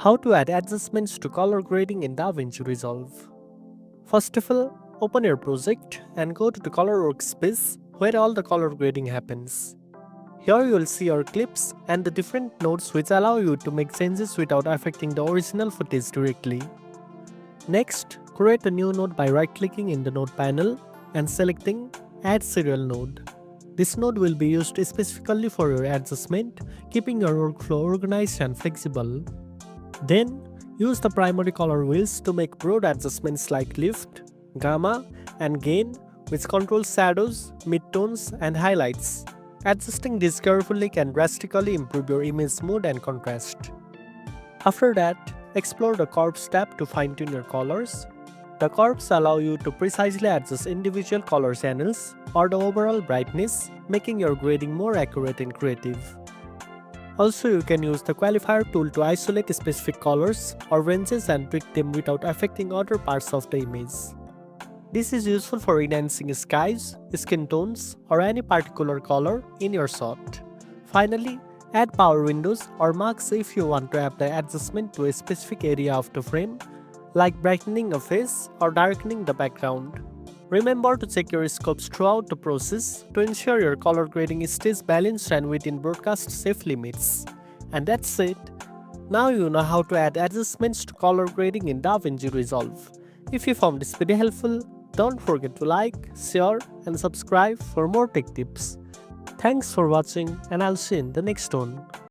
How to add adjustments to color grading in DaVinci Resolve. First of all, open your project and go to the color workspace where all the color grading happens. Here you will see your clips and the different nodes which allow you to make changes without affecting the original footage directly. Next, create a new node by right-clicking in the node panel and selecting Add Serial Node. This node will be used specifically for your adjustment, keeping your workflow organized and flexible. Then, use the primary color wheels to make broad adjustments like lift, gamma, and gain, which controls shadows, midtones, and highlights. Adjusting this carefully can drastically improve your image mood and contrast. After that, explore the curves tab to fine-tune your colors. The curves allow you to precisely adjust individual color channels or the overall brightness, making your grading more accurate and creative. Also, you can use the qualifier tool to isolate specific colors or ranges and tweak them without affecting other parts of the image. This is useful for enhancing skies, skin tones, or any particular color in your shot. Finally, add power windows or marks if you want to apply adjustment to a specific area of the frame, like brightening a face or darkening the background. Remember to check your scopes throughout the process to ensure your color grading stays balanced and within broadcast safe limits. And that's it. Now you know how to add adjustments to color grading in DaVinci Resolve. If you found this video helpful, don't forget to like, share, and subscribe for more tech tips. Thanks for watching, and I'll see you in the next one.